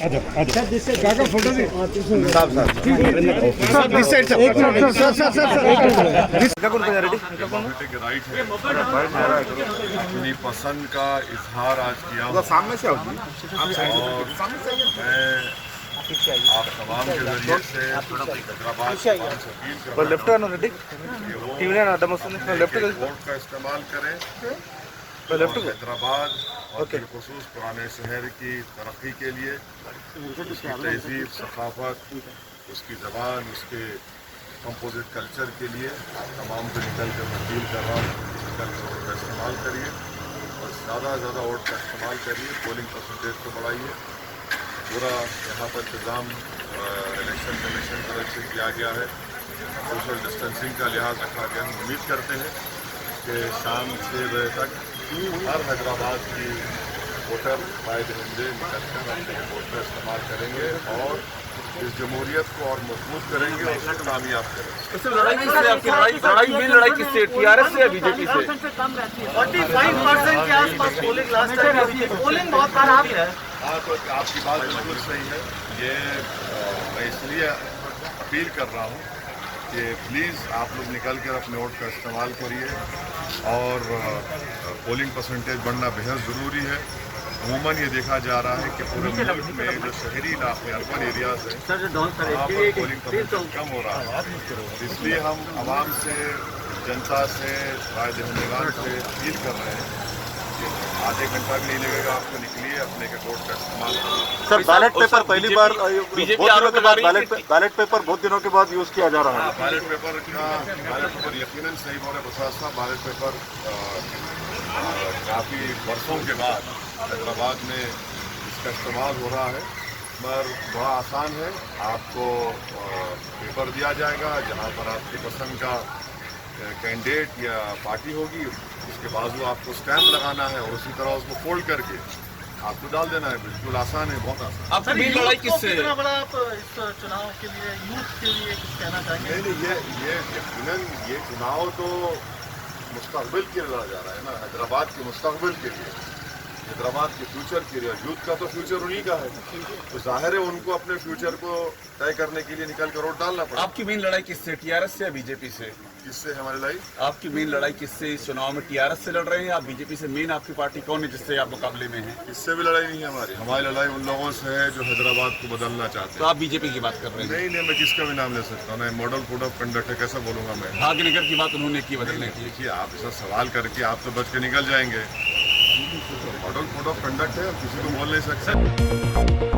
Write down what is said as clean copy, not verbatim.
काका फोटो दे राइट है अपनी पसंद का इजहार आज किया हूं। सामने से आओ जी। और मैं आप तमाम के जरिए से हैदराबाद लेफ्ट है ना रेडी टीवी ने अड्डम वस्तुंदी लेफ्ट वोट का इस्तेमाल करें लेफ्ट और हैदराबाद और बिलखुसूस पुराने शहर की तरक्की के लिए उसकी तहजीब सकाफत उसकी ज़बान उसके कंपोजिट कल्चर के लिए तमाम को निकल कर अपील कर रहा हूँ। निकल कर वोट का इस्तेमाल करिए और ज़्यादा से ज़्यादा वोट का इस्तेमाल करिए। पोलिंग परसेंटेज को बढ़ाइए। पूरा यहाँ पर इंतज़ाम इलेक्शन कमीशन की तरफ से किया गया है। सोशल डिस्टेंसिंग का लिहाज रखा गया। हम उम्मीद करते हैं कि शाम 6 बजे तक हर हैदराबाद की वोटर फ़ायदेमंदे निकल कर अपने वोट का इस्तेमाल करेंगे और इस जमहूरियत को और मजबूत करेंगे और उसको कामयाब करेंगे। लड़ाई किससे आपकी लड़ाई किससे टीआरएस से या बीजेपी से? 45% के आसपास पोलिंग लास्ट टाइम पोलिंग बहुत खराब है। हाँ, तो आपकी बात बिल्कुल सही है। ये मैं इसलिए अपील कर रहा हूँ कि प्लीज़ आप लोग निकल कर अपने वोट का इस्तेमाल करिए और पोलिंग परसेंटेज बढ़ना बेहद ज़रूरी है। अमूमन ये देखा जा रहा है कि पूरे मुल्क में जो शहरी इलाके अर्बन एरियाज़ हैं वहाँ पर पोलिंग परसेंटेज कम हो रहा है। इसलिए हम आवाम से जनता से राय दहिंदगान से अपील कर रहे हैं कि आधे घंटा भी नहीं लगेगा आपको निकलिए अपने के वोट का इस्तेमाल करिए। सर बैलेट पेपर पहली बार बैलेट पेपर बहुत दिनों के बाद यूज़ किया जा रहा है। बैलेट पेपर यकीनन सही बोले बसाज साहब। बैलेट पेपर काफ़ी वर्षों के बाद हैदराबाद में इसका इस्तेमाल हो रहा है। मगर बड़ा आसान है। आपको पेपर दिया जाएगा जहाँ पर आपकी पसंद का कैंडिडेट या पार्टी होगी, उसके बाजू आपको स्टैंप लगाना है और उसी तरह उसको फोल्ड करके आपको डाल देना है। बिल्कुल आसान है, बहुत आसान। आपकी मेन लड़ाई किससे है? कितना बड़ा आप इस चुनाव के लिए यूथ के लिए कुछ कहना चाहेंगे? नहीं, ये यकीनन ये चुनाव तो मुस्तकबिल के लिए लड़ा जा रहा है ना, हैदराबाद के मुस्तकबिल के लिए, हैदराबाद के फ्यूचर के लिए। यूथ का तो फ्यूचर उन्हीं का है, तो जाहिर है उनको अपने फ्यूचर को तय करने के लिए निकल कर वोट डालना पड़ेगा। आपकी मेन लड़ाई किससे, टीआरएस से या बीजेपी से? किससे हमारी लड़ाई? आपकी मेन लड़ाई किससे इस चुनाव में? टीआरएस से लड़ रहे हैं या बीजेपी से? मेन आपकी पार्टी कौन है जिससे आप मुकाबले में हैं? इससे भी लड़ाई नहीं है हमारी लड़ाई उन लोगों से है जो हैदराबाद को बदलना चाहते तो हैं। आप बीजेपी की बात कर रहे हैं? नहीं, मैं किसका भी नाम ले सकता हूँ। मैं मॉडल कोड ऑफ कंडक्ट है, कैसे बोलूँगा मैं? भाग्यनगर की बात उन्होंने की बदलने की। देखिए, आप ऐसा सवाल करके आप तो बच के निकल जाएंगे। मॉडल कोड ऑफ कंडक्ट है, किसी को बोल नहीं सकते।